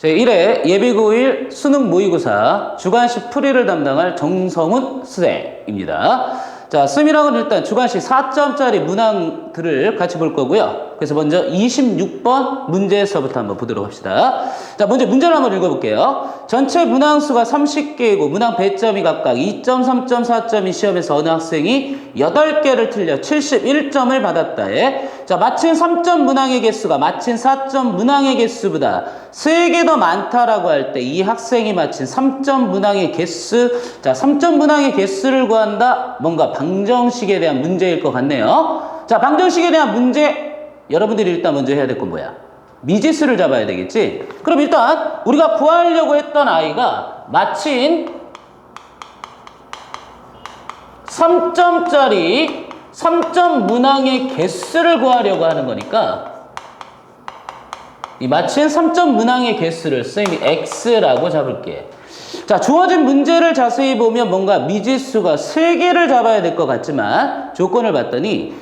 제1회 예비고1 수능 모의고사 주관식 풀이를 담당할 정성훈 선생입니다. 자, 쌤이랑은 일단 주관식 4점짜리 문항들을 같이 볼 거고요. 그래서 먼저 26번 문제에서부터 한번 보도록 합시다. 자, 먼저 문제를 한번 읽어볼게요. 전체 문항수가 30개이고 문항 배점이 각각 2점, 3점, 4점이 시험에서 어느 학생이 8개를 틀려 71점을 받았다에 자, 마친 3점 문항의 개수가 마친 4점 문항의 개수보다 3개 더 많다라고 할 때 이 학생이 마친 3점 문항의 개수, 자, 3점 문항의 개수를 구한다. 뭔가 방정식에 대한 문제일 것 같네요. 자, 방정식에 대한 문제 여러분들이 일단 먼저 해야 될 건 뭐야? 미지수를 잡아야 되겠지? 그럼 일단 우리가 구하려고 했던 아이가 마친 3점짜리 3점 문항의 개수를 구하려고 하는 거니까 이 마친 3점 문항의 개수를 쌤이 X라고 잡을게. 자, 주어진 문제를 자세히 보면 뭔가 미지수가 3개를 잡아야 될 것 같지만 조건을 봤더니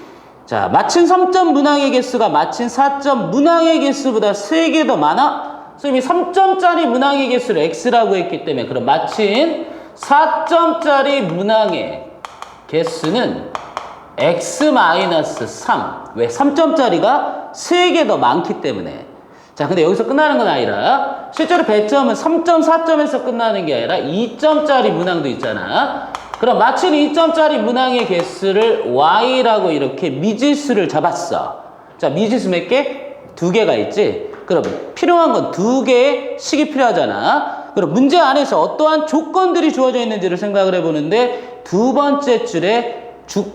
자, 마친 3점 문항의 개수가 마친 4점 문항의 개수보다 3개 더 많아? 쌤이 3점짜리 문항의 개수를 X라고 했기 때문에 그럼 마친 4점짜리 문항의 개수는 X-3. 왜? 3점짜리가 3개 더 많기 때문에. 자, 근데 여기서 끝나는 건 아니라 실제로 배점은 3점, 4점에서 끝나는 게 아니라 2점짜리 문항도 있잖아. 그럼 마친 2점짜리 문항의 개수를 Y라고 이렇게 미지수를 잡았어. 자, 미지수 몇 개? 2개가 있지? 그럼 필요한 건 2개의 식이 필요하잖아. 그럼 문제 안에서 어떠한 조건들이 주어져 있는지를 생각을 해보는데 두 번째 줄에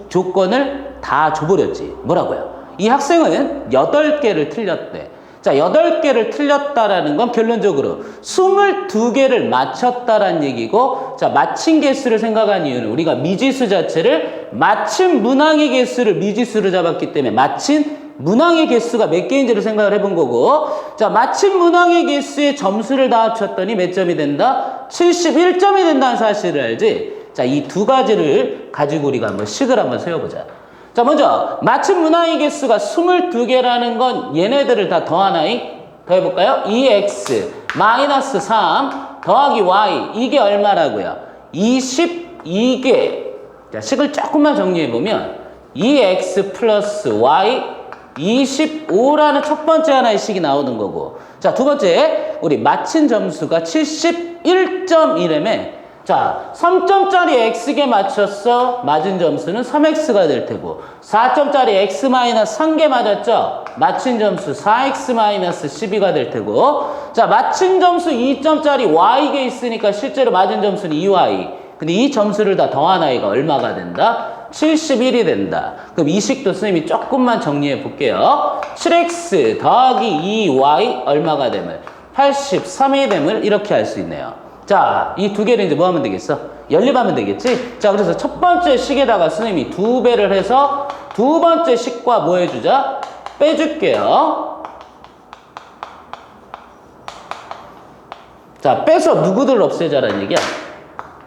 조건을 다 줘버렸지. 뭐라고요? 이 학생은 8개를 틀렸대. 자, 8개를 틀렸다라는 건 결론적으로 22개를 맞췄다라는 얘기고, 자, 맞힌 개수를 생각한 이유는 우리가 미지수 자체를 맞힌 문항의 개수를 미지수로 잡았기 때문에 맞힌 문항의 개수가 몇 개인지를 생각을 해본 거고, 자, 맞힌 문항의 개수의 점수를 다 합쳤더니 몇 점이 된다? 71점이 된다는 사실을 알지? 자, 이 두 가지를 가지고 우리가 한번 식을 한번 세워보자. 자, 먼저 맞힌 문항의 개수가 22개라는 건 얘네들을 다 더하나이? 더해볼까요? 2x-3 더하기 y 이게 얼마라고요? 22개. 자, 식을 조금만 정리해보면 2x 플러스 y 25라는 첫 번째 하나의 식이 나오는 거고, 자, 두 번째 우리 맞힌 점수가 71점이라며. 자, 3점짜리 X개 맞췄어. 맞은 점수는 3X가 될 테고 4점짜리 X-3개 맞았죠. 맞힌 점수 4X-12가 될 테고, 자, 맞힌 점수 2점짜리 Y개 있으니까 실제로 맞은 점수는 2Y. 근데 이 점수를 다 더한 아이가 얼마가 된다? 71이 된다. 그럼 이 식도 선생님이 조금만 정리해 볼게요. 7X 더하기 2Y 얼마가 됨을? 83이 됨을 이렇게 할 수 있네요. 자, 이 두 개를 이제 뭐 하면 되겠어? 연립하면 되겠지? 자, 그래서 첫 번째 식에다가 선생님이 2배를 해서 두 번째 식과 뭐 해주자? 빼줄게요. 자, 빼서 누구들을 없애자라는 얘기야?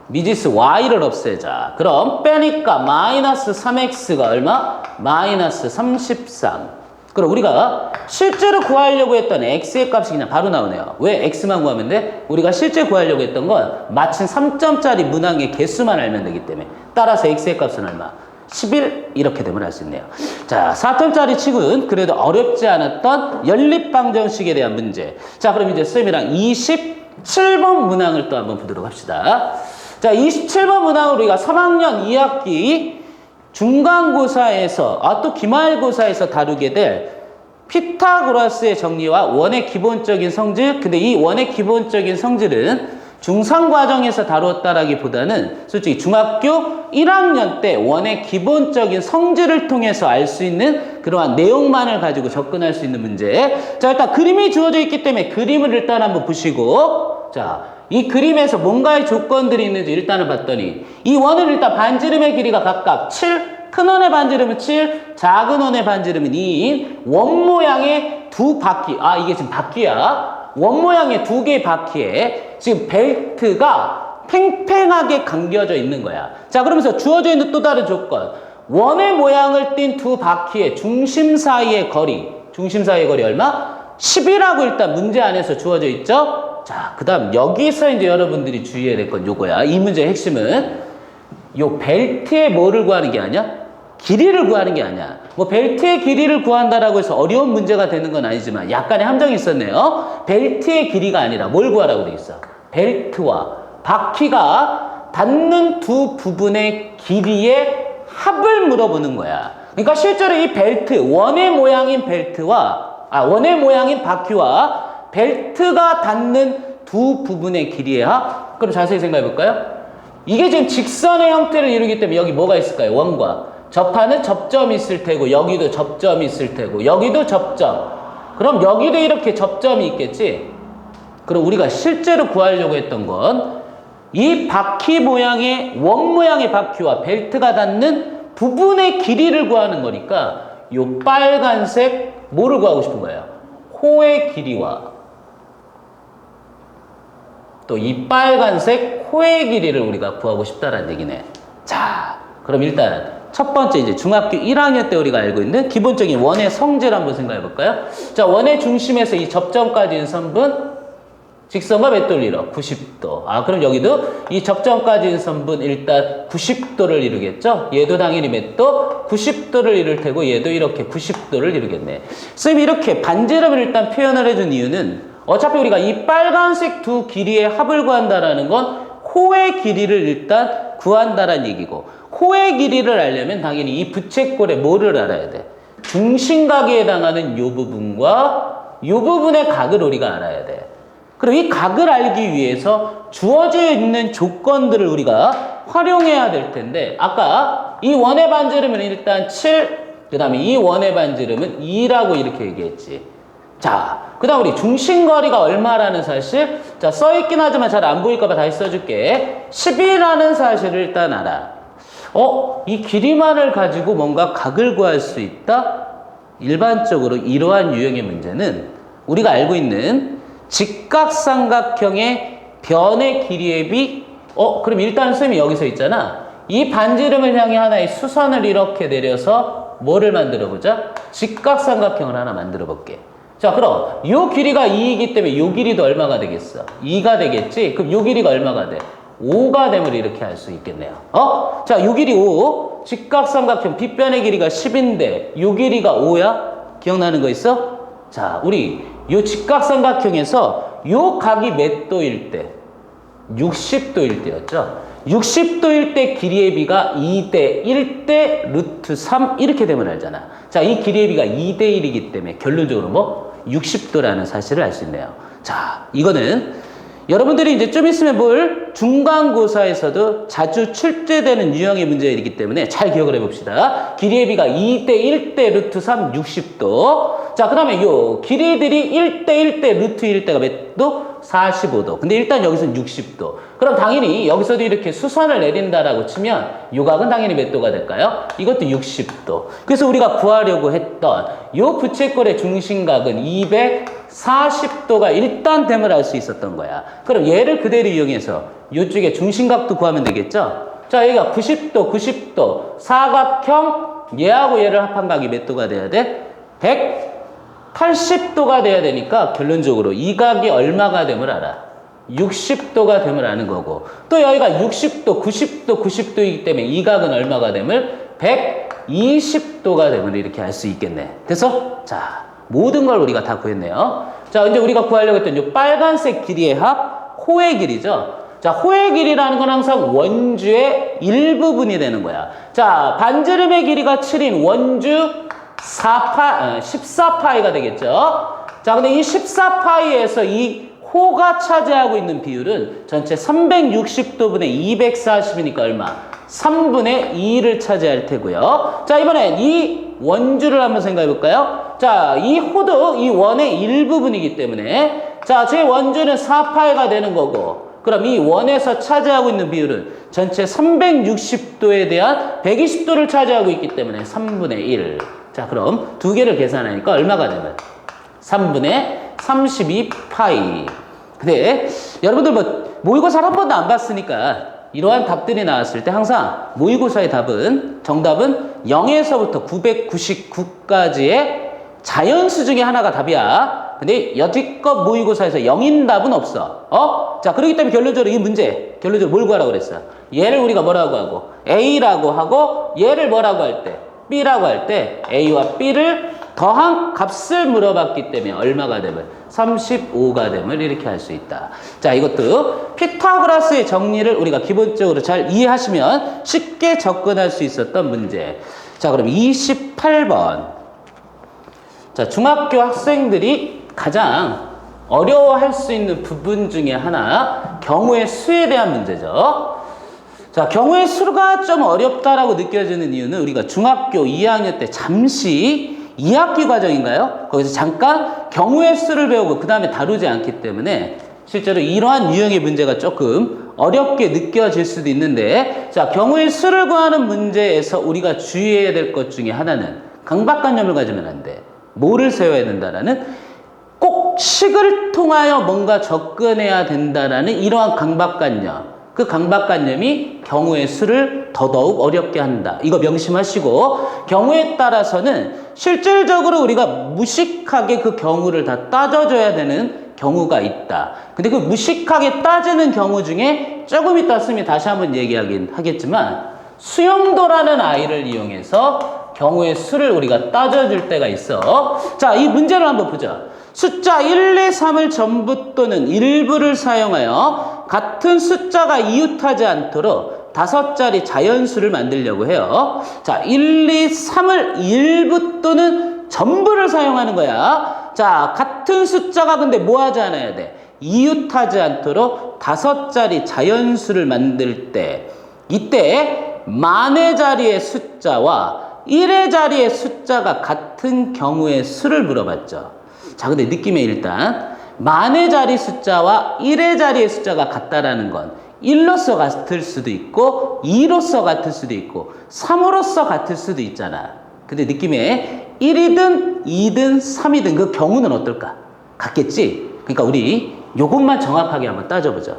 미지수 Y를 없애자. 그럼 빼니까 마이너스 3X가 얼마? 마이너스 33. 그럼 우리가 실제로 구하려고 했던 X의 값이 그냥 바로 나오네요. 왜 X만 구하면 돼? 우리가 실제 구하려고 했던 건 마친 3점짜리 문항의 개수만 알면 되기 때문에 따라서 X의 값은 얼마? 11 이렇게 되면 알 수 있네요. 자, 4점짜리 치고는 그래도 어렵지 않았던 연립방정식에 대한 문제. 자, 그럼 이제 쌤이랑 27번 문항을 또 한번 보도록 합시다. 자, 27번 문항을 우리가 3학년 2학기 중간고사에서 또 기말고사에서 다루게 될 피타고라스의 정리와 원의 기본적인 성질. 근데 이 원의 기본적인 성질은 중상과정에서 다루었다라기보다는 솔직히 중학교 1학년 때 원의 기본적인 성질을 통해서 알 수 있는 그러한 내용만을 가지고 접근할 수 있는 문제. 자, 일단 그림이 주어져 있기 때문에 그림을 일단 한번 보시고, 자, 이 그림에서 뭔가의 조건들이 있는지 일단은 봤더니 이 원은 일단 반지름의 길이가 각각 7, 큰 원의 반지름은 7, 작은 원의 반지름은 2인 원 모양의 두 바퀴. 이게 지금 바퀴야. 원 모양의 두 개의 바퀴에 지금 벨트가 팽팽하게 감겨져 있는 거야. 자, 그러면서 주어져 있는 또 다른 조건. 원의 모양을 띤 두 바퀴의 중심 사이의 거리. 중심 사이의 거리 얼마? 10이라고 일단 문제 안에서 주어져 있죠? 자, 그 다음 여기서 이제 여러분들이 주의해야 될 건 요거야. 이 문제의 핵심은 요 벨트의 뭐를 구하는 게 아니야? 길이를 구하는 게 아니야. 뭐 벨트의 길이를 구한다라고 해서 어려운 문제가 되는 건 아니지만 약간의 함정이 있었네요. 벨트의 길이가 아니라 뭘 구하라고 돼 있어? 벨트와 바퀴가 닿는 두 부분의 길이의 합을 물어보는 거야. 그러니까 실제로 이 벨트, 원의 모양인 바퀴와 벨트가 닿는 두 부분의 길이의 합? 그럼 자세히 생각해 볼까요? 이게 지금 직선의 형태를 이루기 때문에 여기 뭐가 있을까요? 원과 접하는 접점이 있을 테고, 여기도 접점이 있을 테고, 여기도 접점. 그럼 여기도 이렇게 접점이 있겠지? 그럼 우리가 실제로 구하려고 했던 건 이 바퀴 모양의, 원 모양의 바퀴와 벨트가 닿는 부분의 길이를 구하는 거니까 요 빨간색 뭐를 구하고 싶은 거예요? 호의 길이와 또 이 빨간색 호의 길이를 우리가 구하고 싶다라는 얘기네. 자, 그럼 일단 첫 번째 이제 중학교 1학년 때 우리가 알고 있는 기본적인 원의 성질 한번 생각해 볼까요? 자, 원의 중심에서 이 접점까지 있는 선분 직선과 몇 도를 이뤄? 90도. 아, 그럼 여기도 이 접점까지 있는 선분 일단 90도를 이루겠죠? 얘도 당연히 몇 도? 90도를 이룰 테고 얘도 이렇게 90도를 이루겠네. 선생님이 이렇게 반지름을 일단 표현을 해준 이유는 어차피 우리가 이 빨간색 두 길이의 합을 구한다라는 건 호의 길이를 일단 구한다라는 얘기고, 호의 길이를 알려면 당연히 이 부채꼴의 뭐를 알아야 돼? 중심각에 해당하는 요 부분과 요 부분의 각을 우리가 알아야 돼. 그럼 이 각을 알기 위해서 주어져 있는 조건들을 우리가 활용해야 될 텐데, 아까 이 원의 반지름은 일단 7, 그 다음에 이 원의 반지름은 2라고 이렇게 얘기했지. 자, 그 다음 우리 중심거리가 얼마라는 사실, 자, 써있긴 하지만 잘 안 보일까봐 다시 써줄게. 10이라는 사실을 일단 알아. 이 길이만을 가지고 뭔가 각을 구할 수 있다? 일반적으로 이러한 유형의 문제는 우리가 알고 있는 직각삼각형의 변의 길이에 비, 그럼 일단 선생님이 여기서 있잖아. 이 반지름을 향해 하나의 수선을 이렇게 내려서 뭐를 만들어 보자? 직각삼각형을 하나 만들어 볼게. 자, 그럼 요 길이가 2이기 때문에 요 길이도 얼마가 되겠어? 2가 되겠지? 그럼 요 길이가 얼마가 돼? 5가 됨을 이렇게 할 수 있겠네요. 자, 요 길이 5, 직각삼각형 빗변의 길이가 10인데 요 길이가 5야? 기억나는 거 있어? 자, 우리 요 직각삼각형에서 요 각이 몇 도일 때? 60도일 때였죠? 60도일 때 길이의 비가 2대 1대 루트 3 이렇게 되면 알잖아. 자, 이 길이의 비가 2대 1이기 때문에 결론적으로 뭐? 60도라는 사실을 알 수 있네요. 자, 이거는 여러분들이 이제 좀 있으면 볼 중간고사에서도 자주 출제되는 유형의 문제이기 때문에 잘 기억을 해봅시다. 길이의 비가 2대 1대 루트 3 60도. 자, 그 다음에 요 길이들이 1대 1대 루트 1대가 몇 도? 45도. 근데 일단 여기서는 60도. 그럼 당연히 여기서도 이렇게 수선을 내린다라고 치면 요 각은 당연히 몇 도가 될까요? 이것도 60도. 그래서 우리가 구하려고 했던 요 부채꼴의 중심각은 240도가 일단 됨을 알 수 있었던 거야. 그럼 얘를 그대로 이용해서 이쪽에 중심각도 구하면 되겠죠? 자, 여기가 90도, 90도, 사각형, 얘하고 얘를 합한 각이 몇 도가 돼야 돼? 180도가 돼야 되니까 결론적으로 이 각이 얼마가 됨을 알아? 60도가 됨을 아는 거고, 또 여기가 60도, 90도, 90도이기 때문에 이 각은 얼마가 됨을? 120도가 됨을 이렇게 알 수 있겠네. 됐어? 자, 모든 걸 우리가 다 구했네요. 자, 이제 우리가 구하려고 했던 이 빨간색 길이의 합, 호의 길이죠. 자, 호의 길이라는 건 항상 원주의 일부분이 되는 거야. 자, 반지름의 길이가 7인 원주 14파이가 되겠죠. 자, 근데 이 14파이에서 이 호가 차지하고 있는 비율은 전체 360도분의 240이니까 얼마? 3분의 2를 차지할 테고요. 자, 이번엔 이 원주를 한번 생각해 볼까요? 자, 이 호도 이 원의 일부분이기 때문에, 자, 제 원주는 4파이가 되는 거고, 그럼 이 원에서 차지하고 있는 비율은 전체 360도에 대한 120도를 차지하고 있기 때문에 3분의 1. 자, 그럼 두 개를 계산하니까 얼마가 되면? 3분의 32파이. 근데 여러분들 뭐 모의고사를 한 번도 안 봤으니까 이러한 답들이 나왔을 때 항상 모의고사의 답은, 정답은 0에서부터 999까지의 자연수 중에 하나가 답이야. 근데 여지껏 모의고사에서 0인 답은 없어. 자, 그렇기 때문에 결론적으로 이 문제, 결론적으로 뭘 구하라고 그랬어? 얘를 우리가 뭐라고 하고? A라고 하고, 얘를 뭐라고 할 때? B라고 할 때, A와 B를 더한 값을 물어봤기 때문에 얼마가 됨을? 35가 됨을 이렇게 할 수 있다. 자, 이것도 피타고라스의 정리를 우리가 기본적으로 잘 이해하시면 쉽게 접근할 수 있었던 문제. 자, 그럼 28번. 자, 중학교 학생들이 가장 어려워할 수 있는 부분 중에 하나, 경우의 수에 대한 문제죠. 자, 경우의 수가 좀 어렵다라고 느껴지는 이유는 우리가 중학교 2학년 때 잠시 2학기 과정인가요? 거기서 잠깐 경우의 수를 배우고 그 다음에 다루지 않기 때문에 실제로 이러한 유형의 문제가 조금 어렵게 느껴질 수도 있는데, 자, 경우의 수를 구하는 문제에서 우리가 주의해야 될 것 중에 하나는 강박관념을 가지면 안 돼. 뭐를 세워야 된다라는, 꼭 식을 통하여 뭔가 접근해야 된다라는 이러한 강박관념. 그 강박관념이 경우의 수를 더더욱 어렵게 한다. 이거 명심하시고, 경우에 따라서는 실질적으로 우리가 무식하게 그 경우를 다 따져줘야 되는 경우가 있다. 근데 그 무식하게 따지는 경우 중에 조금 이따 쓰면 다시 한번 얘기하긴 하겠지만, 수용도라는 아이를 이용해서 경우의 수를 우리가 따져줄 때가 있어. 자, 이 문제를 한번 보자. 숫자 1, 2, 3을 전부 또는 일부를 사용하여 같은 숫자가 이웃하지 않도록 5자리 자연수를 만들려고 해요. 자, 1, 2, 3을 일부 또는 전부를 사용하는 거야. 자, 같은 숫자가 근데 뭐 하지 않아야 돼? 이웃하지 않도록 5자리 자연수를 만들 때, 이때 만의 자리의 숫자와 1의 자리의 숫자가 같은 경우의 수를 물어봤죠. 자, 근데 느낌에 일단 만의 자리 숫자와 1의 자리의 숫자가 같다라는 건 1로서 같을 수도 있고 2로서 같을 수도 있고 3으로서 같을 수도 있잖아. 근데 느낌에 1이든 2든 3이든 그 경우는 어떨까? 같겠지? 그러니까 우리 요것만 정확하게 한번 따져보죠.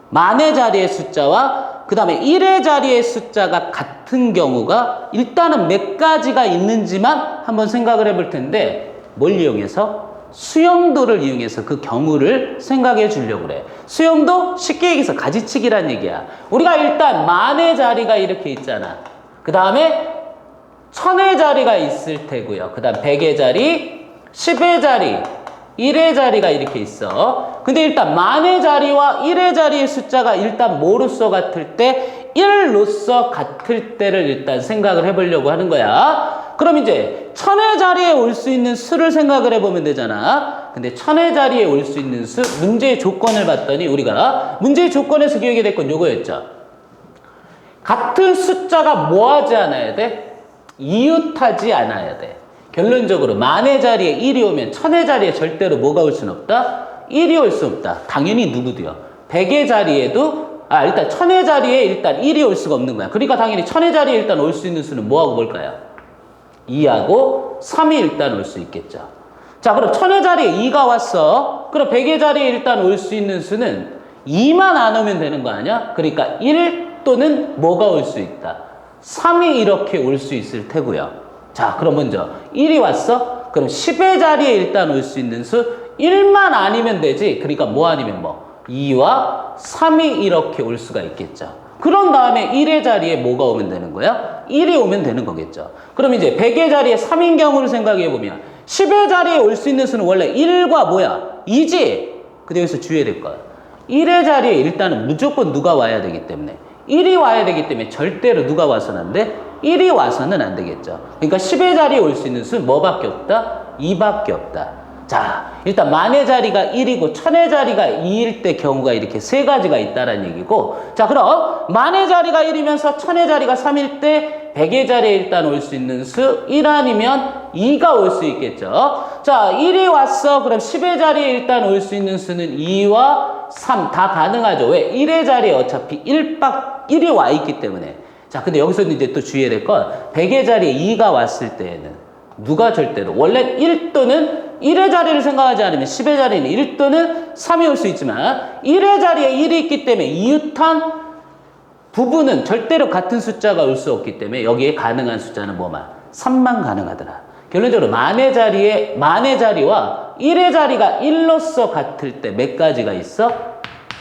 만의 자리의 숫자와 그 다음에 1의 자리의 숫자가 같은 경우가 일단은 몇 가지가 있는지만 한번 생각을 해볼 텐데, 뭘 이용해서? 수용도를 이용해서 그 경우를 생각해 주려고 그래. 수용도 쉽게 얘기해서 가지치기란 얘기야. 우리가 일단 만의 자리가 이렇게 있잖아. 그 다음에 천의 자리가 있을 테고요. 그 다음 100의 자리, 10의 자리, 1의 자리가 이렇게 있어. 근데 일단 만의 자리와 1의 자리의 숫자가 일단 뭐로서 같을 때? 1로서 같을 때를 일단 생각을 해보려고 하는 거야. 그럼 이제 천의 자리에 올 수 있는 수를 생각을 해보면 되잖아. 근데 천의 자리에 올 수 있는 수, 문제의 조건을 봤더니 우리가 문제의 조건에서 기억이 될 건 요거였죠. 같은 숫자가 뭐 하지 않아야 돼? 이웃하지 않아야 돼. 결론적으로 만의 자리에 1이 오면 천의 자리에 절대로 뭐가 올 수는 없다? 1이 올 수 없다. 당연히 누구도요? 100의 자리에도 일단 천의 자리에 일단 1이 올 수가 없는 거야. 그러니까 당연히 천의 자리에 일단 올 수 있는 수는 뭐하고 뭘까요? 2하고 3이 일단 올 수 있겠죠. 자, 그럼 천의 자리에 2가 왔어. 그럼 100의 자리에 일단 올 수 있는 수는 2만 안 오면 되는 거 아니야? 그러니까 1 또는 뭐가 올 수 있다? 3이 이렇게 올 수 있을 테고요. 자, 그럼 먼저 1이 왔어? 그럼 10의 자리에 일단 올 수 있는 수 1만 아니면 되지. 그러니까 뭐 아니면 뭐 2와 3이 이렇게 올 수가 있겠죠. 그런 다음에 1의 자리에 뭐가 오면 되는 거야? 1이 오면 되는 거겠죠. 그럼 이제 100의 자리에 3인 경우를 생각해 보면 10의 자리에 올 수 있는 수는 원래 1과 뭐야? 2지? 근데 여기서 주의해야 될 거야. 1의 자리에 일단은 무조건 누가 와야 되기 때문에 1이 와야 되기 때문에 절대로 누가 와서는 안 돼? 1이 와서는 안 되겠죠. 그러니까 10의 자리에 올 수 있는 수는 뭐밖에 없다? 2밖에 없다. 자, 일단 만의 자리가 1이고 천의 자리가 2일 때 경우가 이렇게 세 가지가 있다는 얘기고, 자, 그럼 만의 자리가 1이면서 천의 자리가 3일 때 100의 자리에 일단 올 수 있는 수 1 아니면 2가 올 수 있겠죠. 자, 1이 왔어. 그럼 10의 자리에 일단 올 수 있는 수는 2와 3 다 가능하죠. 왜? 1의 자리에 어차피 1이 와 있기 때문에. 자, 근데 여기서는 이제 또 주의해야 될 건 100의 자리에 2가 왔을 때에는 누가 절대로 원래 1 또는 1의 자리를 생각하지 않으면 10의 자리는 1 또는 3이 올 수 있지만 1의 자리에 1이 있기 때문에 이웃한 부분은 절대로 같은 숫자가 올 수 없기 때문에 여기에 가능한 숫자는 뭐만? 3만 가능하더라. 결론적으로 만의 자리와 1의 자리가 1로서 같을 때 몇 가지가 있어?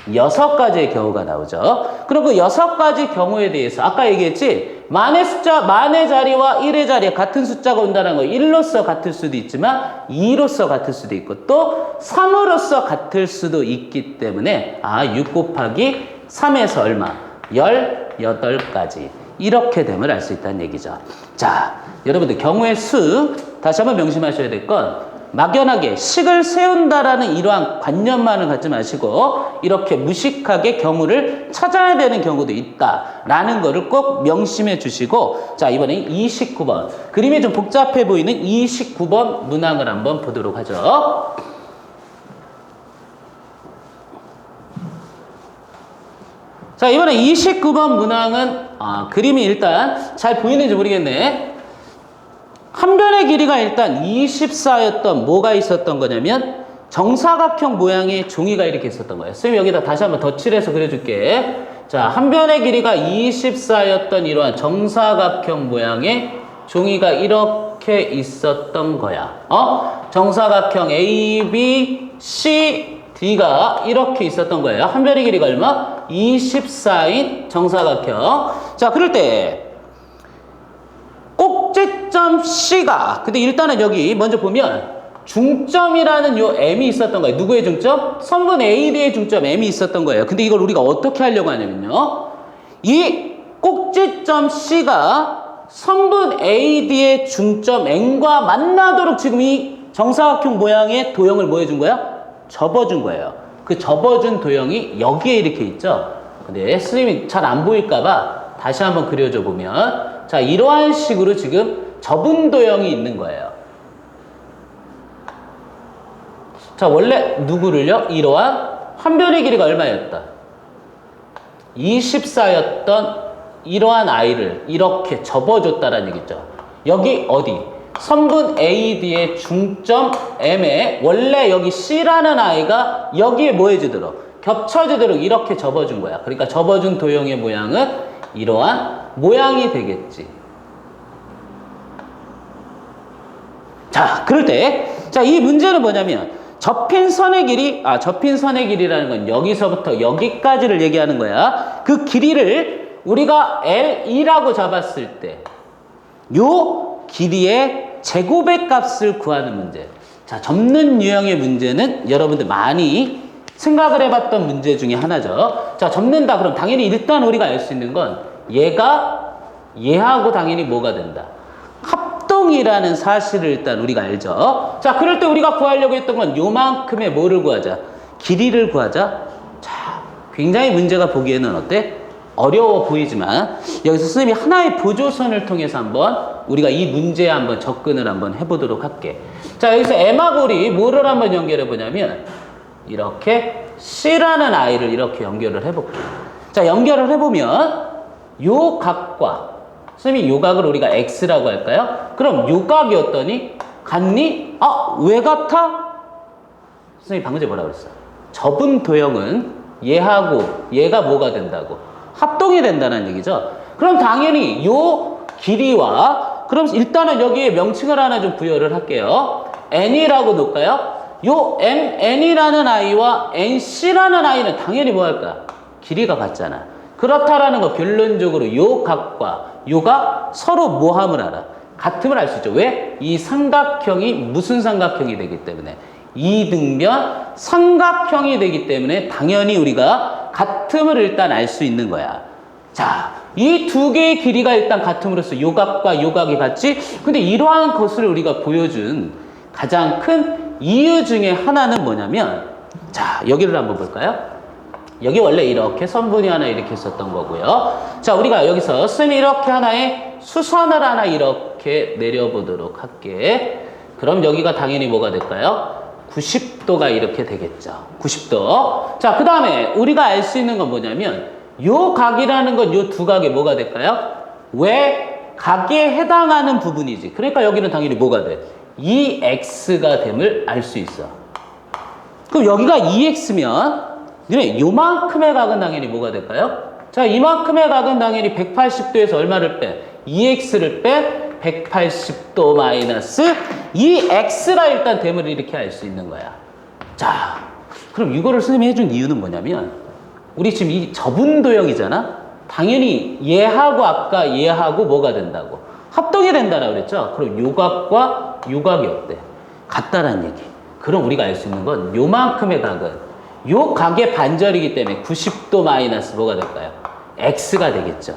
6가지의 경우가 나오죠. 그럼 그 6가지 경우에 대해서 아까 얘기했지? 만의 자리와 1의 자리에 같은 숫자가 온다는 거 1로서 같을 수도 있지만 2로서 같을 수도 있고 또 3으로서 같을 수도 있기 때문에 6 곱하기 3에서 얼마? 18가지. 이렇게 됨을 알 수 있다는 얘기죠. 자, 여러분들 경우의 수 다시 한번 명심하셔야 될 건 막연하게 식을 세운다라는 이러한 관념만을 갖지 마시고 이렇게 무식하게 경우를 찾아야 되는 경우도 있다라는 거를 꼭 명심해 주시고 자, 이번엔 29번 그림이 좀 복잡해 보이는 29번 문항을 한번 보도록 하죠. 자, 이번에 29번 문항은 그림이 일단 잘 보이는지 모르겠네. 한 변의 길이가 일단 24였던 뭐가 있었던 거냐면 정사각형 모양의 종이가 이렇게 있었던 거예요. 선생님 여기다 다시 한번 덧칠해서 그려줄게. 자, 한 변의 길이가 24였던 이러한 정사각형 모양의 종이가 이렇게 있었던 거야. 정사각형 A, B, C, D가 이렇게 있었던 거예요. 한 변의 길이가 얼마? 24인 정사각형. 자, 그럴 때 꼭지점 C가 근데 일단은 여기 먼저 보면 중점이라는 요 M이 있었던 거예요. 누구의 중점? 성분 AD의 중점 M이 있었던 거예요. 근데 이걸 우리가 어떻게 하려고 하냐면요. 이 꼭지점 C가 성분 AD의 중점 M과 만나도록 지금 이 정사각형 모양의 도형을 뭐 해준 거야? 접어준 거예요. 그 접어준 도형이 여기에 이렇게 있죠. 근데 선생님이 잘 안 보일까봐 다시 한번 그려줘 보면 자, 이러한 식으로 지금 접은 도형이 있는 거예요. 자, 원래 누구를요? 이러한 한 변의 길이가 얼마였다? 24였던 이러한 아이를 이렇게 접어줬다라는 얘기죠. 여기 어디? 선분 AD의 중점 M에 원래 여기 C라는 아이가 여기에 뭐 해주도록? 겹쳐지도록 이렇게 접어준 거야. 그러니까 접어준 도형의 모양은 이러한 모양이 되겠지. 자, 그럴 때, 자, 이 문제는 뭐냐면, 접힌 선의 길이라는 건 여기서부터 여기까지를 얘기하는 거야. 그 길이를 우리가 L2라고 잡았을 때, 요 길이의 제곱의 값을 구하는 문제. 자, 접는 유형의 문제는 여러분들 많이 생각을 해봤던 문제 중에 하나죠. 자, 접는다. 그럼 당연히 일단 우리가 알 수 있는 건 얘하고 당연히 뭐가 된다? 합동이라는 사실을 일단 우리가 알죠. 자, 그럴 때 우리가 구하려고 했던 건 요만큼의 뭐를 구하자? 길이를 구하자. 자, 굉장히 문제가 보기에는 어때? 어려워 보이지만 여기서 선생님이 하나의 보조선을 통해서 한번 우리가 이 문제에 한번 접근을 한번 해보도록 할게. 자, 여기서 M하고 우리 뭐를 한번 연결해 보냐면 이렇게 C라는 아이를 이렇게 연결을 해볼게요. 자, 연결을 해보면 요 각과 선생님이 요 각을 우리가 X라고 할까요? 그럼 요 각이었더니 같니? 왜 같아? 선생님이 방금 전에 뭐라고 그랬어? 접은 도형은 얘하고 얘가 뭐가 된다고? 합동이 된다는 얘기죠. 그럼 당연히 요 길이와 그럼 일단은 여기에 명칭을 하나 좀 부여를 할게요. N이라고 놓을까요? 요 N이라는 아이와 NC라는 아이는 당연히 뭐 할까? 길이가 같잖아. 그렇다라는 거 결론적으로 요 각과 요가 서로 뭐함을 알아? 같음을 알 수 있죠. 왜? 이 삼각형이 무슨 삼각형이 되기 때문에 이등변 삼각형이 되기 때문에 당연히 우리가 같음을 일단 알 수 있는 거야. 자, 이 두 개의 길이가 일단 같음으로써 요 각과 요 각이 같지? 근데 이러한 것을 우리가 보여준 가장 큰 이유 중에 하나는 뭐냐면 자, 여기를 한번 볼까요? 여기 원래 이렇게 선분이 하나 이렇게 있었던 거고요. 자, 우리가 여기서 선생님이 이렇게 하나의 수선을 하나 이렇게 내려보도록 할게. 그럼 여기가 당연히 뭐가 될까요? 90도가 이렇게 되겠죠. 90도. 자, 그 다음에 우리가 알 수 있는 건 뭐냐면 요 각이라는 건 요 두 각이 뭐가 될까요? 왜 각에 해당하는 부분이지. 그러니까 여기는 당연히 뭐가 돼? 2x가 됨을 알 수 있어. 그럼 여기가 2x면 요만큼의 각은 당연히 뭐가 될까요? 자, 이만큼의 각은 당연히 180도에서 얼마를 빼? 2x를 빼 180도 마이너스 이 x라 일단 됨을 이렇게 알 수 있는 거야. 자, 그럼 이거를 선생님이 해준 이유는 뭐냐면 우리 지금 이 저분 도형이잖아. 당연히 얘하고 아까 얘하고 뭐가 된다고? 합동이 된다라고 그랬죠? 그럼 요각과 요각이 어때? 같다라는 얘기. 그럼 우리가 알 수 있는 건 요만큼의 각은 요 각의 반절이기 때문에 90도 마이너스 뭐가 될까요? x가 되겠죠.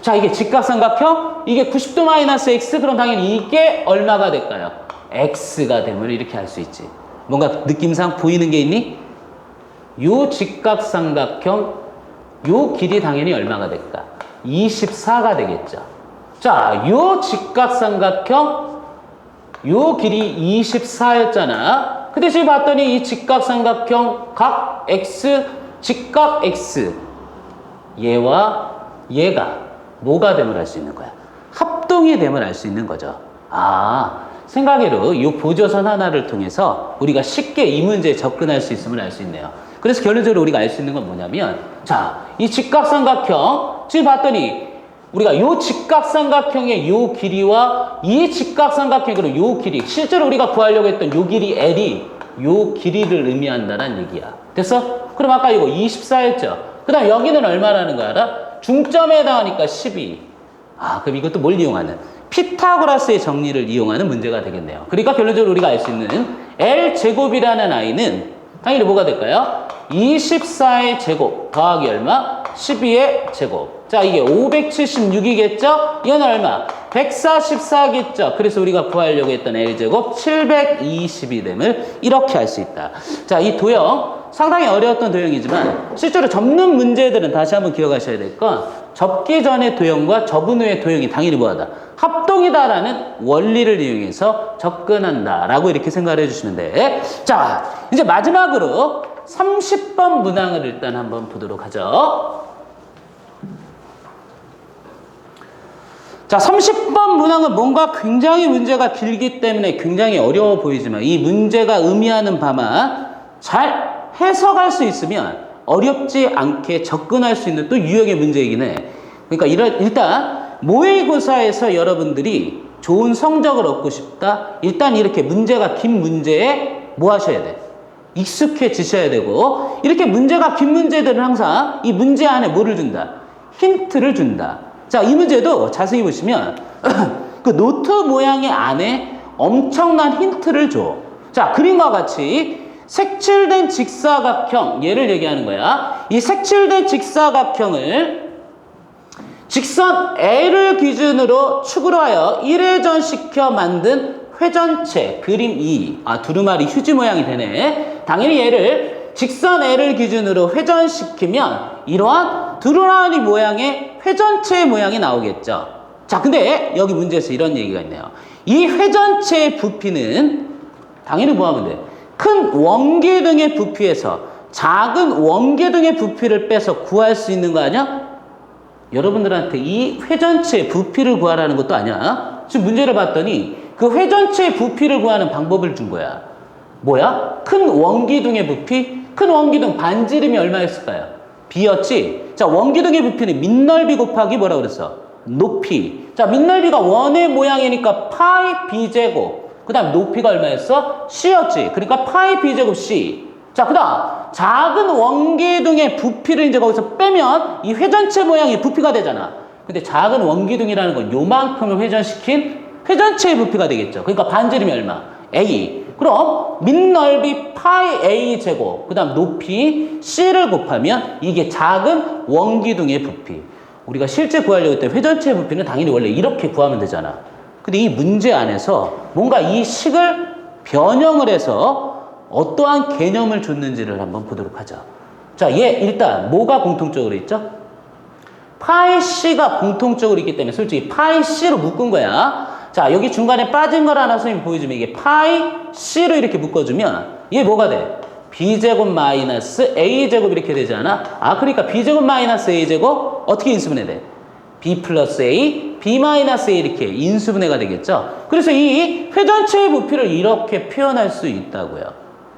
자, 이게 직각삼각형, 이게 90도 마이너스 x, 그럼 당연히 이게 얼마가 될까요? x가 됨을 이렇게 알 수 있지. 뭔가 느낌상 보이는 게 있니? 요 직각삼각형, 요 길이 당연히 얼마가 될까? 24가 되겠죠. 자, 요 직각삼각형, 요 길이 24였잖아. 근데 지금 봤더니 이 직각삼각형 각 x, 직각 x, 얘와 얘가 뭐가 됨을 알 수 있는 거야? 합동이 됨을 알 수 있는 거죠. 아, 생각외로 이 보조선 하나를 통해서 우리가 쉽게 이 문제에 접근할 수 있음을 알 수 있네요. 그래서 결론적으로 우리가 알 수 있는 건 뭐냐면, 자, 이 직각삼각형, 지금 봤더니 우리가 이 직각삼각형의 이 길이와 이 직각삼각형의 이 길이, 실제로 우리가 구하려고 했던 이 길이 L이 이 길이를 의미한다는 얘기야. 됐어? 그럼 아까 이거 24였죠? 그 다음 여기는 얼마라는 거 알아? 중점에 해당하니까 12. 아, 그럼 이것도 뭘 이용하는? 피타고라스의 정리를 이용하는 문제가 되겠네요. 그러니까 결론적으로 우리가 알 수 있는 L제곱이라는 아이는 당연히 뭐가 될까요? 24의 제곱 더하기 얼마? 12의 제곱. 자, 이게 576이겠죠? 이건 얼마? 144겠죠? 그래서 우리가 구하려고 했던 L제곱 720이 됨을 이렇게 할 수 있다. 자, 이 도형 상당히 어려웠던 도형이지만 실제로 접는 문제들은 다시 한번 기억하셔야 될 건 접기 전의 도형과 접은 후의 도형이 당연히 뭐하다? 합동이다라는 원리를 이용해서 접근한다라고 이렇게 생각을 해주시면 돼. 자, 이제 마지막으로 30번 문항을 일단 한번 보도록 하죠. 자, 30번 문항은 뭔가 굉장히 문제가 길기 때문에 굉장히 어려워 보이지만 이 문제가 의미하는 바만 잘 해석할 수 있으면 어렵지 않게 접근할 수 있는 또 유형의 문제이긴 해. 그러니까 일단 모의고사에서 여러분들이 좋은 성적을 얻고 싶다. 일단 이렇게 문제가 긴 문제에 뭐 하셔야 돼? 익숙해지셔야 되고, 이렇게 문제가 긴 문제들은 항상 이 문제 안에 뭐를 준다? 힌트를 준다. 자, 이 문제도 자세히 보시면 그 노트 모양의 안에 엄청난 힌트를 줘. 자, 그림과 같이 색칠된 직사각형, 얘를 얘기하는 거야. 이 색칠된 직사각형을 직선 L을 기준으로 축으로 하여 1회전시켜 만든 회전체, 그림 2. 아, 두루마리 휴지 모양이 되네. 당연히 얘를 직선 L을 기준으로 회전시키면 이러한 두루마리 모양의 회전체 모양이 나오겠죠. 자, 근데 여기 문제에서 이런 얘기가 있네요. 이 회전체의 부피는 당연히 뭐 하면 돼? 큰 원기둥의 부피에서 작은 원기둥의 부피를 빼서 구할 수 있는 거 아니야? 여러분들한테 이 회전체의 부피를 구하라는 것도 아니야. 지금 문제를 봤더니 그 회전체의 부피를 구하는 방법을 준 거야. 뭐야? 큰 원기둥의 부피? 큰 원기둥 반지름이 얼마였을까요? B였지? 자, 원기둥의 부피는 밑넓이 곱하기 뭐라고 그랬어? 높이. 자, 밑넓이가 원의 모양이니까 파이 B제곱. 그 다음 높이가 얼마였어? C였지. 그러니까 파이 B제곱 C. 자, 그 다음 작은 원기둥의 부피를 이제 거기서 빼면 이 회전체 모양의 부피가 되잖아. 근데 작은 원기둥이라는 건 요만큼을 회전시킨 회전체의 부피가 되겠죠. 그러니까 반지름이 얼마? A. 그럼 밑넓이 파이 A 제곱, 그 다음 높이 C를 곱하면 이게 작은 원기둥의 부피. 우리가 실제 구하려고 했던 회전체의 부피는 당연히 원래 이렇게 구하면 되잖아. 근데 이 문제 안에서 뭔가 이 식을 변형을 해서 어떠한 개념을 줬는지를 한번 보도록 하죠. 자, 얘 일단 뭐가 공통적으로 있죠? 파이 C가 공통적으로 있기 때문에 솔직히 파이 C로 묶은 거야. 자, 여기 중간에 빠진 걸 하나 선생님이 보여주면 이게 파이 C로 이렇게 묶어주면 얘 뭐가 돼? B제곱 마이너스 A제곱 이렇게 되지 않아? 아, 그러니까 B제곱 마이너스 A제곱 어떻게 인수분해 돼? B 플러스 A, B 마이너스 A 이렇게 인수분해가 되겠죠? 그래서 이 회전체의 부피를 이렇게 표현할 수 있다고요.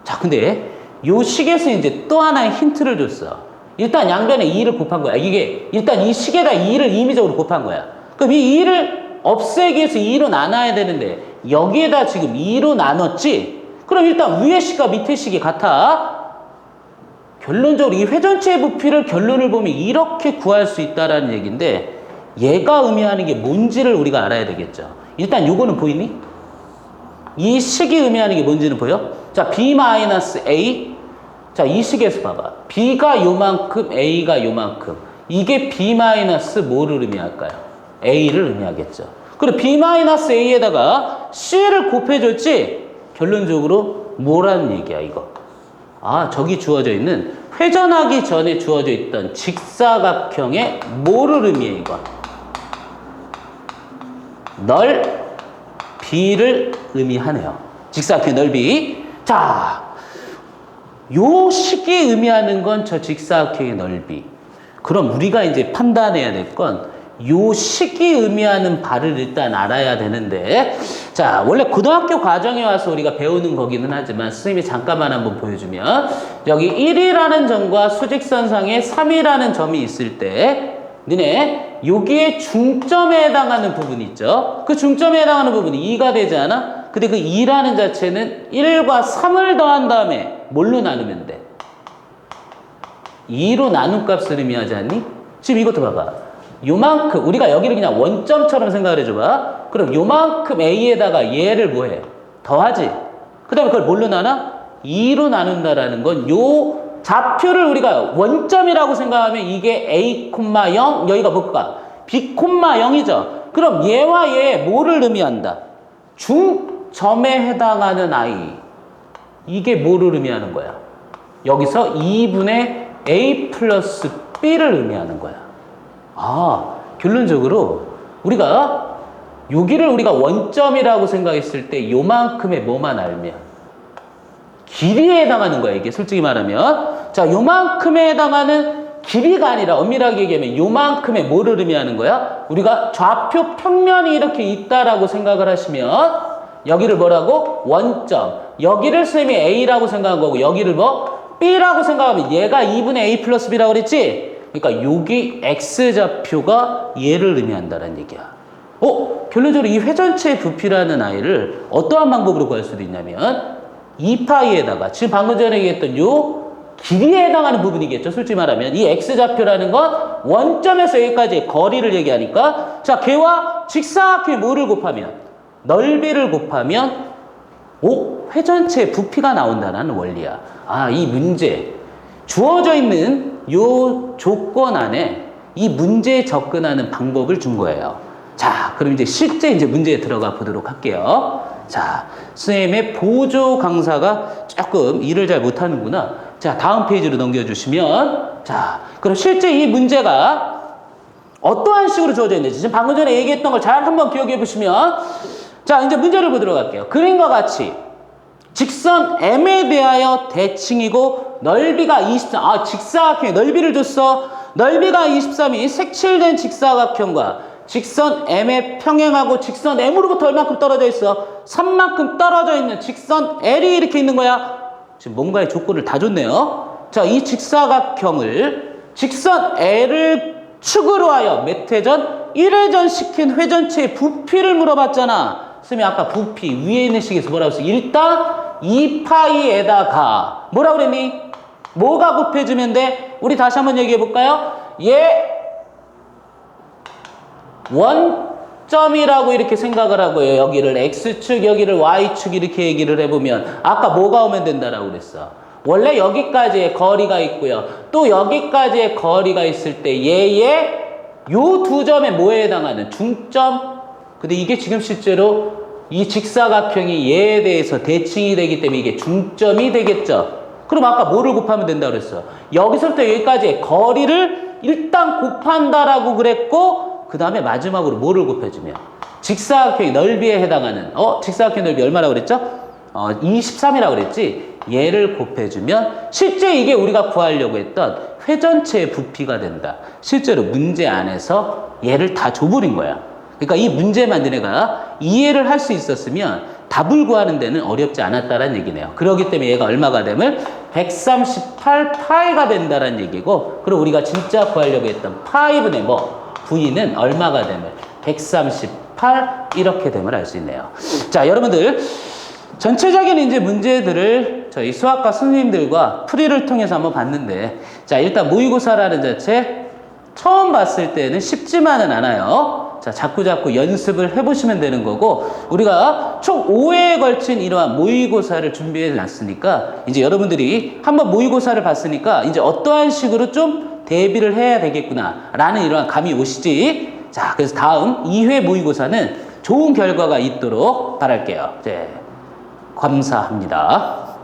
자, 근데 요 식에서 이제 또 하나의 힌트를 줬어. 일단 양변에 2를 곱한 거야. 이게 일단 이 식에다 2를 임의적으로 곱한 거야. 그럼 이 2를 없애기 위해서 2로 나눠야 되는데 여기에다 지금 2로 나눴지? 그럼 일단 위의 식과 밑의 식이 같아. 결론적으로 이 회전체의 부피를 결론을 보면 이렇게 구할 수 있다라는 얘기인데 얘가 의미하는 게 뭔지를 우리가 알아야 되겠죠. 일단 요거는 보이니? 이 식이 의미하는 게 뭔지는 보여? 자, B-A. 자, 이 식에서 봐봐. B가 요만큼, A가 요만큼. 이게 B- 뭐를 의미할까요? A를 의미하겠죠. 그리고 B-A에다가 C를 곱해줬지? 결론적으로 뭐라는 얘기야, 이거? 아, 저기 주어져 있는 회전하기 전에 주어져 있던 직사각형의 뭐를 의미해, 이거? 넓이를 의미하네요. 직사각형의 넓이. 자, 요 식이 의미하는 건 저 직사각형의 넓이. 그럼 우리가 이제 판단해야 될 건 요 식이 의미하는 바를 일단 알아야 되는데, 자, 원래 고등학교 과정에 와서 우리가 배우는 거기는 하지만 선생님이 잠깐만 한번 보여주면 여기 1이라는 점과 수직선상에 3이라는 점이 있을 때 너네 여기에 중점에 해당하는 부분이 있죠. 그 중점에 해당하는 부분이 2가 되지 않아? 근데 그 2라는 자체는 1과 3을 더한 다음에 뭘로 나누면 돼? 2로 나눈 값을 의미하지 않니? 지금 이것도 봐봐. 요만큼, 우리가 여기를 그냥 원점처럼 생각을 해줘봐. 그럼 요만큼 A에다가 얘를 뭐해? 더하지. 그 다음에 그걸 뭘로 나눠? 2로 나눈다라는 건 요 좌표를 우리가 원점이라고 생각하면 이게 A, 0, 여기가 뭘까? B, 0이죠. 그럼 얘와 얘 뭐를 의미한다? 중점에 해당하는 I. 이게 뭐를 의미하는 거야? 여기서 2분의 A 플러스 B를 의미하는 거야. 아, 결론적으로 우리가 여기를 우리가 원점이라고 생각했을 때 요만큼의 뭐만 알면 길이에 해당하는 거야, 이게 솔직히 말하면. 자, 요만큼에 해당하는 길이가 아니라 엄밀하게 얘기하면 요만큼의 뭐를 의미하는 거야? 우리가 좌표 평면이 이렇게 있다라고 생각을 하시면 여기를 뭐라고? 원점. 여기를 선생님이 A라고 생각한 거고 여기를 뭐? B라고 생각하면 얘가 2분의 A 플러스 B라고 그랬지? 그러니까 여기 X좌표가 얘를 의미한다는 얘기야. 결론적으로 이 회전체의 부피라는 아이를 어떠한 방법으로 구할 수도 있냐면 2파이에다가 지금 방금 전에 얘기했던 요 길이에 해당하는 부분이겠죠. 솔직히 말하면 이 X좌표라는 건 원점에서 여기까지의 거리를 얘기하니까 자, 걔와 직사각형의 뭐를 곱하면? 넓이를 곱하면 회전체의 부피가 나온다는 원리야. 아, 이 문제 주어져 있는 요 조건 안에 이 문제에 접근하는 방법을 준 거예요. 자, 그럼 이제 실제 이제 문제에 들어가 보도록 할게요. 자, 선생님의 보조 강사가 조금 일을 잘 못하는구나. 자, 다음 페이지로 넘겨주시면, 자, 그럼 실제 이 문제가 어떠한 식으로 주어져 있는지 지금 방금 전에 얘기했던 걸 잘 한번 기억해 보시면, 자, 이제 문제를 보도록 할게요. 그림과 같이 직선 M에 대하여 대칭이고 넓이가 23, 직사각형의 넓이를 줬어. 넓이가 23이 색칠된 직사각형과 직선 M에 평행하고 직선 M으로부터 얼마큼 떨어져 있어? 3만큼 떨어져 있는 직선 L이 이렇게 있는 거야. 지금 뭔가의 조건을 다 줬네요. 자, 이 직사각형을 직선 L을 축으로 하여 몇 회전? 1회전 시킨 회전체의 부피를 물어봤잖아. 선생님이 아까 부피 위에 있는 식에서 뭐라고 했어? 일단 2파이에다가 뭐라고 그랬니? 뭐가 곱해주면 돼? 우리 다시 한번 얘기해 볼까요? 얘 원점이라고 이렇게 생각을 하고요. 여기를 X축, 여기를 Y축 이렇게 얘기를 해보면 아까 뭐가 오면 된다라고 그랬어? 원래 여기까지의 거리가 있고요. 또 여기까지의 거리가 있을 때 얘의 요 두 점에 뭐에 해당하는? 중점? 근데 이게 지금 실제로 이 직사각형이 얘에 대해서 대칭이 되기 때문에 이게 중점이 되겠죠. 그럼 아까 뭐를 곱하면 된다고 그랬어? 여기서부터 여기까지의 거리를 일단 곱한다라고 그랬고 그 다음에 마지막으로 뭐를 곱해주면? 직사각형의 넓이에 해당하는 직사각형 넓이 얼마라고 그랬죠? 23이라고 그랬지? 얘를 곱해주면 실제 이게 우리가 구하려고 했던 회전체의 부피가 된다. 실제로 문제 안에서 얘를 다 줘버린 거야. 그러니까 이 문제만 너네가 이해를 할 수 있었으면 답을 구하는 데는 어렵지 않았다는 얘기네요. 그렇기 때문에 얘가 얼마가 되면 138파이가 된다는 얘기고, 그리고 우리가 진짜 구하려고 했던 파이분의 V는 얼마가 되면 138 8 이렇게 됨을 알 수 있네요. 자, 여러분들 전체적인 이제 문제들을 저희 수학과 선생님들과 풀이를 통해서 한번 봤는데, 자, 일단 모의고사라는 자체 처음 봤을 때는 쉽지만은 않아요. 자, 자꾸 연습을 해보시면 되는 거고, 우리가 총 5회에 걸친 이러한 모의고사를 준비해 놨으니까, 이제 여러분들이 한번 모의고사를 봤으니까, 이제 어떠한 식으로 좀 대비를 해야 되겠구나, 라는 이러한 감이 오시지? 자, 그래서 다음 2회 모의고사는 좋은 결과가 있도록 바랄게요. 네, 감사합니다.